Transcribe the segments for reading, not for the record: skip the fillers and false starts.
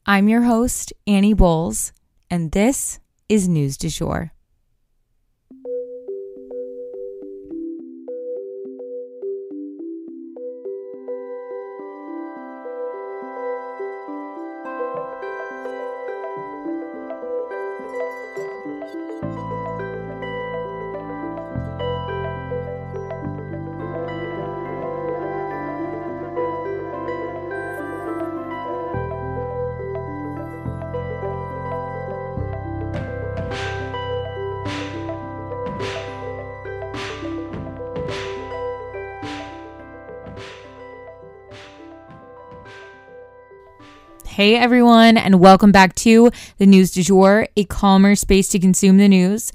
I'm your host, Annie Bowles, and this is News du Jour. Hey everyone, and welcome back to the News du Jour, a calmer space to consume the news.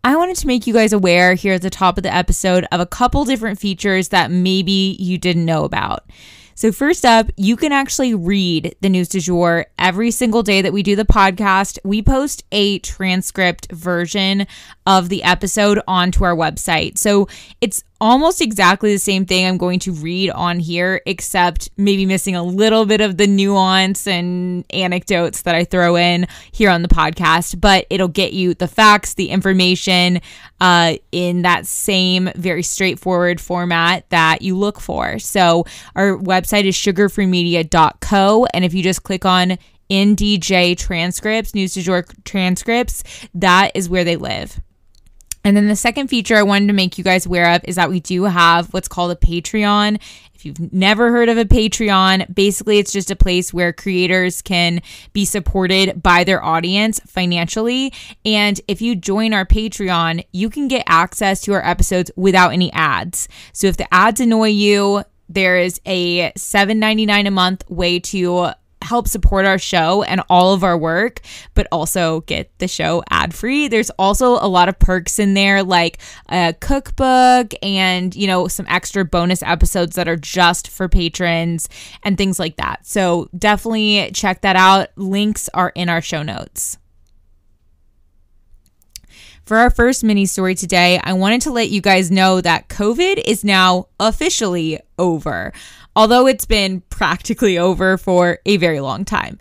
I wanted to make you guys aware here at the top of the episode of a couple different features that maybe you didn't know about. So first up, you can actually read the News du Jour every single day that we do the podcast. We post a transcript version of the episode onto our website. So it's almost exactly the same thing I'm going to read on here, except maybe missing a little bit of the nuance and anecdotes that I throw in here on the podcast, but it'll get you the facts, the information in that same very straightforward format that you look for. So our website is sugarfreemedia.co, and if you just click on NDJ transcripts, News du Jour transcripts, that is where they live. And then the second feature I wanted to make you guys aware of is that we do have what's called a Patreon. If you've never heard of a Patreon, basically it's just a place where creators can be supported by their audience financially. And if you join our Patreon, you can get access to our episodes without any ads. So if the ads annoy you, there is a $7.99 a month way to help support our show and all of our work, but also get the show ad-free. There's also a lot of perks in there, like a cookbook and, some extra bonus episodes that are just for patrons and things like that. So definitely check that out. Links are in our show notes. For our first mini story today, I wanted to let you guys know that COVID is now officially over, although it's been practically over for a very long time.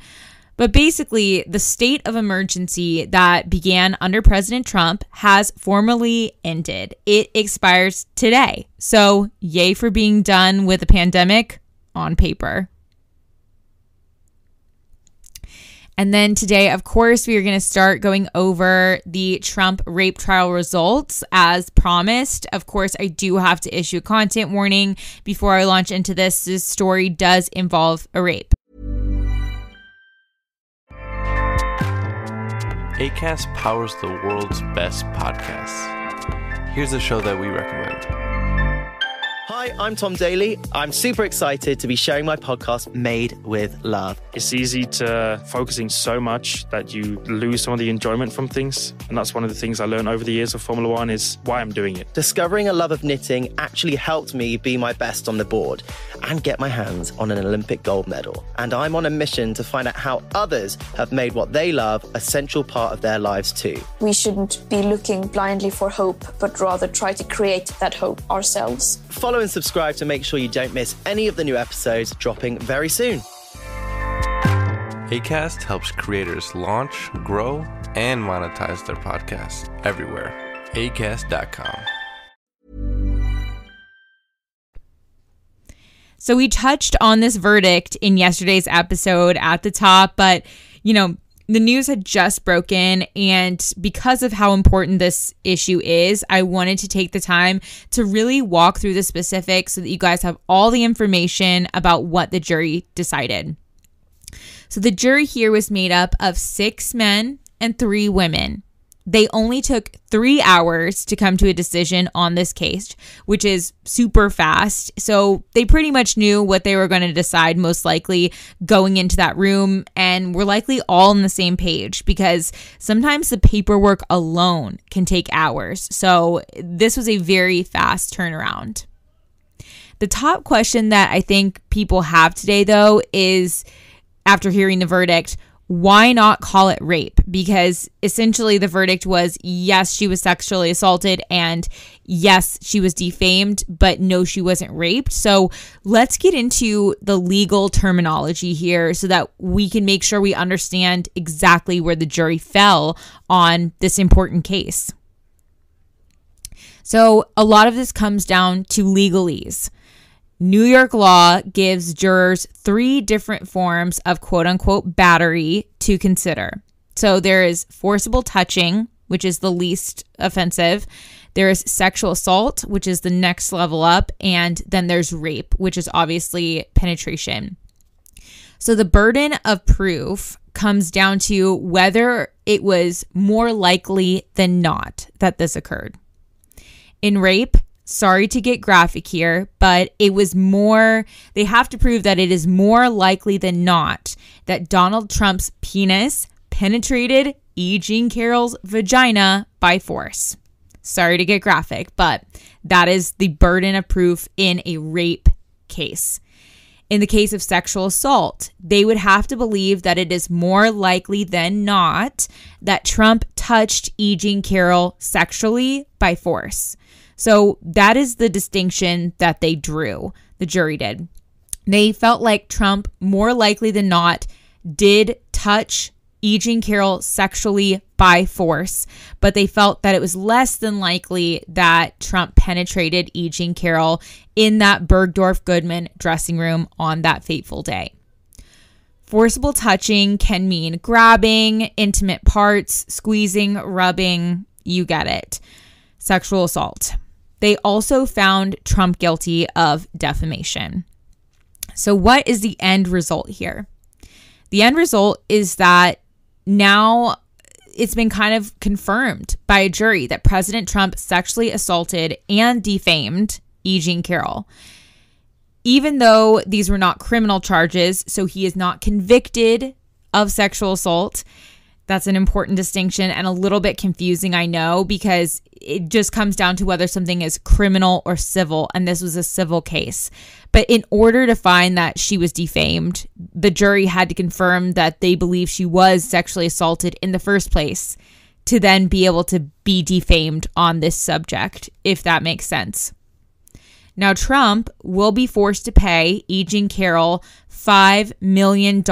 But basically, the state of emergency that began under President Trump has formally ended. It expires today. So yay for being done with the pandemic on paper. And then today, of course, we are going to start going over the Trump rape trial results as promised. Of course, I do have to issue a content warning before I launch into this. This story does involve a rape. Acast powers the world's best podcasts. Here's a show that we recommend. Hi, I'm Tom Daly. I'm super excited to be sharing my podcast, Made with Love. It's easy to focusing so much that you lose some of the enjoyment from things. And that's one of the things I learned over the years of Formula One is why I'm doing it. Discovering a love of knitting actually helped me be my best on the board and get my hands on an Olympic gold medal. And I'm on a mission to find out how others have made what they love a central part of their lives too. We shouldn't be looking blindly for hope, but rather try to create that hope ourselves. Follow and subscribe to make sure you don't miss any of the new episodes dropping very soon. Acast helps creators launch, grow, and monetize their podcasts everywhere. Acast.com. So we touched on this verdict in yesterday's episode at the top, but, the news had just broken, and because of how important this issue is, I wanted to take the time to really walk through the specifics so that you guys have all the information about what the jury decided. So the jury here was made up of 6 men and 3 women. They only took 3 hours to come to a decision on this case, which is super fast. So they pretty much knew what they were going to decide, most likely going into that room, and were likely all on the same page because sometimes the paperwork alone can take hours. So this was a very fast turnaround. The top question that I think people have today, though, is after hearing the verdict, why not call it rape? Because essentially the verdict was, yes, she was sexually assaulted, and yes, she was defamed, but no, she wasn't raped. So let's get into the legal terminology here so that we can make sure we understand exactly where the jury fell on this important case. So a lot of this comes down to legalese. New York law gives jurors 3 different forms of quote unquote battery to consider. So there is forcible touching, which is the least offensive. There is sexual assault, which is the next level up. And then there's rape, which is obviously penetration. So the burden of proof comes down to whether it was more likely than not that this occurred. In rape, sorry to get graphic here, but it was they have to prove that it is more likely than not that Donald Trump's penis penetrated E. Jean Carroll's vagina by force. Sorry to get graphic, but that is the burden of proof in a rape case. In the case of sexual assault, they would have to believe that it is more likely than not that Trump touched E. Jean Carroll sexually by force. So that is the distinction that they drew, the jury did. They felt like Trump, more likely than not, did touch E. Jean Carroll sexually by force, but they felt that it was less than likely that Trump penetrated E. Jean Carroll in that Bergdorf Goodman dressing room on that fateful day. Forcible touching can mean grabbing, intimate parts, squeezing, rubbing, you get it. Sexual assault. They also found Trump guilty of defamation. So what is the end result here? The end result is that now it's been kind of confirmed by a jury that President Trump sexually assaulted and defamed E. Jean Carroll. Even though these were not criminal charges, so he is not convicted of sexual assault. That's an important distinction and a little bit confusing, I know, because it just comes down to whether something is criminal or civil, and this was a civil case. But in order to find that she was defamed, the jury had to confirm that they believe she was sexually assaulted in the first place to then be able to be defamed on this subject, if that makes sense. Now, Trump will be forced to pay E. Jean Carroll $5 million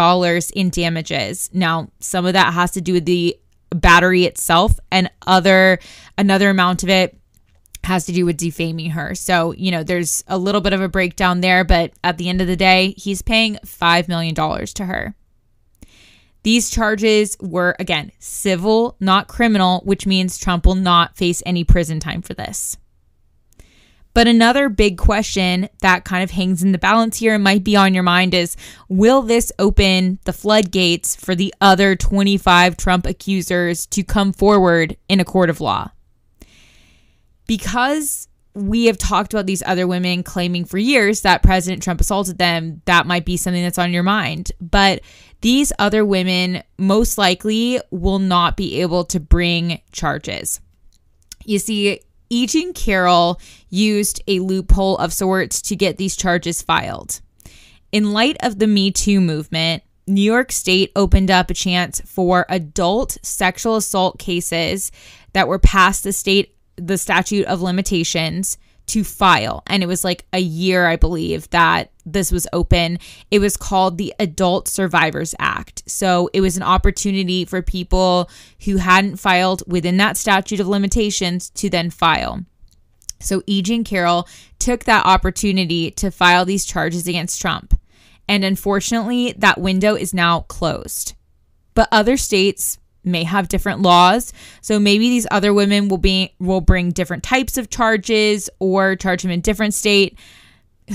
in damages. Now, some of that has to do with the battery itself, and another amount of it has to do with defaming her. So, there's a little bit of a breakdown there, but at the end of the day, he's paying $5 million to her. These charges were, again, civil, not criminal, which means Trump will not face any prison time for this. But another big question that kind of hangs in the balance here and might be on your mind is, will this open the floodgates for the other 25 Trump accusers to come forward in a court of law? Because we have talked about these other women claiming for years that President Trump assaulted them, that might be something that's on your mind. But these other women most likely will not be able to bring charges. You see, E. Jean Carroll used a loophole of sorts to get these charges filed. In light of the Me Too movement, New York State opened up a chance for adult sexual assault cases that were past the statute of limitations to file. And it was like a year, I believe, that this was open. It was called the Adult Survivors Act. So it was an opportunity for people who hadn't filed within that statute of limitations to then file. So E. Jean Carroll took that opportunity to file these charges against Trump. And unfortunately, that window is now closed. But other states may have different laws. So maybe these other women will bring different types of charges or charge them in different state.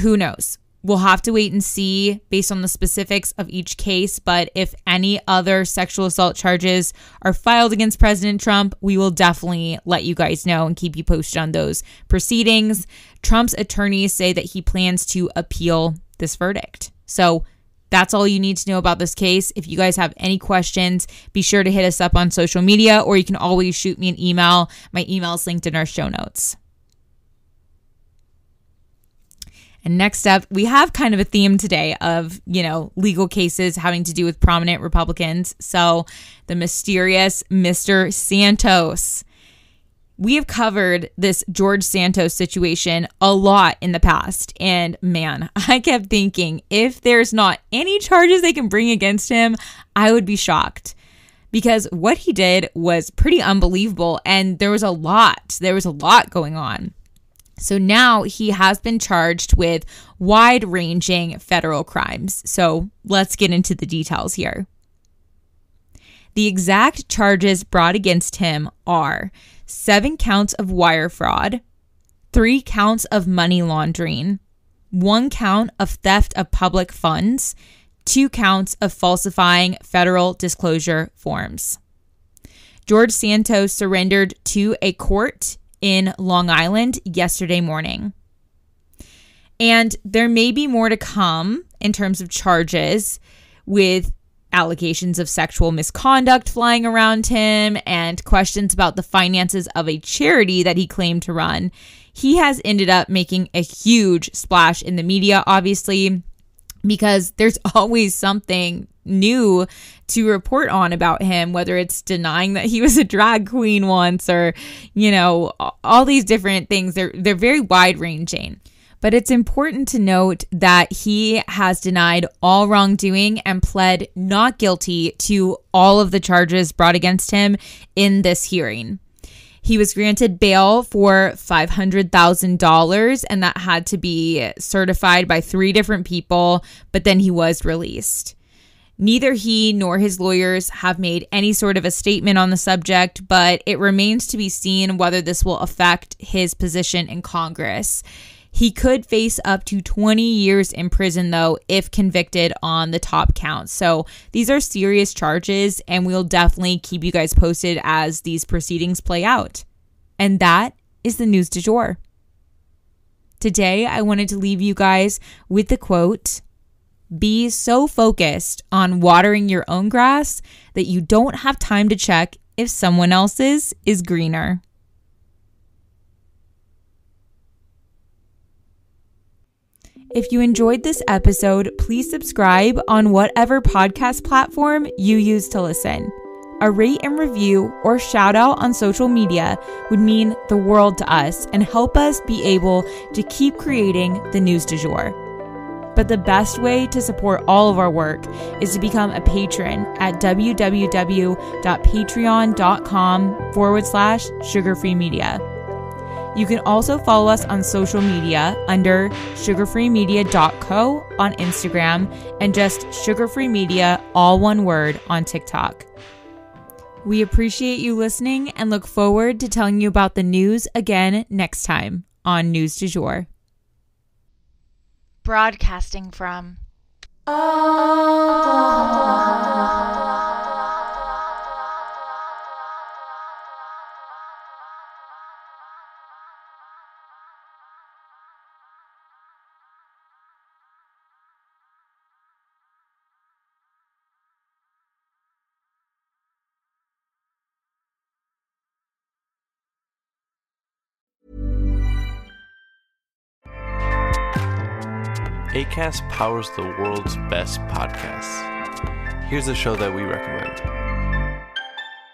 Who knows? We'll have to wait and see based on the specifics of each case. But if any other sexual assault charges are filed against President Trump, we will definitely let you guys know and keep you posted on those proceedings. Trump's attorneys say that he plans to appeal this verdict. So that's all you need to know about this case. If you guys have any questions, be sure to hit us up on social media, or you can always shoot me an email. My email is linked in our show notes. And next up, we have kind of a theme today of, legal cases having to do with prominent Republicans. So the mysterious Mr. Santos. We have covered this George Santos situation a lot in the past. And man, I kept thinking if there's not any charges they can bring against him, I would be shocked. Because what he did was pretty unbelievable. And there was a lot going on. So now he has been charged with wide-ranging federal crimes. So let's get into the details here. The exact charges brought against him are 7 counts of wire fraud, 3 counts of money laundering, 1 count of theft of public funds, 2 counts of falsifying federal disclosure forms. George Santos surrendered to a court in Long Island yesterday morning. And there may be more to come in terms of charges, with allegations of sexual misconduct flying around him and questions about the finances of a charity that he claimed to run. He has ended up making a huge splash in the media, obviously, because there's always something new to report on about him, whether it's denying that he was a drag queen once or, all these different things. They're very wide ranging. But it's important to note that he has denied all wrongdoing and pled not guilty to all of the charges brought against him in this hearing. He was granted bail for $500,000, and that had to be certified by 3 different people, but then he was released. Neither he nor his lawyers have made any sort of a statement on the subject, but it remains to be seen whether this will affect his position in Congress. He could face up to 20 years in prison, though, if convicted on the top counts. So these are serious charges, and we'll definitely keep you guys posted as these proceedings play out. And that is the news du jour. Today, I wanted to leave you guys with the quote, "Be so focused on watering your own grass that you don't have time to check if someone else's is greener." If you enjoyed this episode, please subscribe on whatever podcast platform you use to listen. A rate and review or shout out on social media would mean the world to us and help us be able to keep creating the news du jour. But the best way to support all of our work is to become a patron at www.patreon.com/sugarfreemedia. You can also follow us on social media under sugarfreemedia.co on Instagram and just sugarfreemedia, all one word, on TikTok. We appreciate you listening and look forward to telling you about the news again next time on News du Jour. Broadcasting from Acast powers the world's best podcasts. Here's a show that we recommend.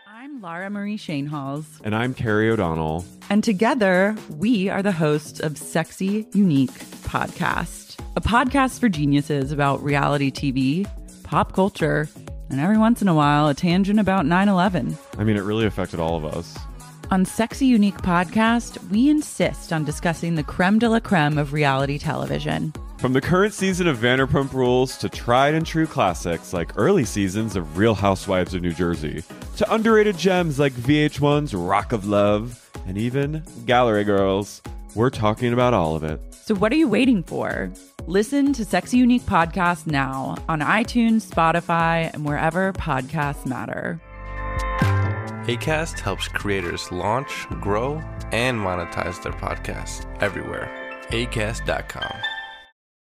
I'm Lara Marie Shanehalls. And I'm Carrie O'Donnell. And together, we are the hosts of Sexy Unique Podcast, a podcast for geniuses about reality TV, pop culture, and every once in a while, a tangent about 9/11. I mean, it really affected all of us. On Sexy Unique Podcast, we insist on discussing the creme de la creme of reality television. From the current season of Vanderpump Rules to tried and true classics like early seasons of Real Housewives of New Jersey, to underrated gems like VH1's Rock of Love, and even Gallery Girls, we're talking about all of it. So what are you waiting for? Listen to Sexy Unique Podcast now on iTunes, Spotify, and wherever podcasts matter. Acast helps creators launch, grow, and monetize their podcasts everywhere. Acast.com.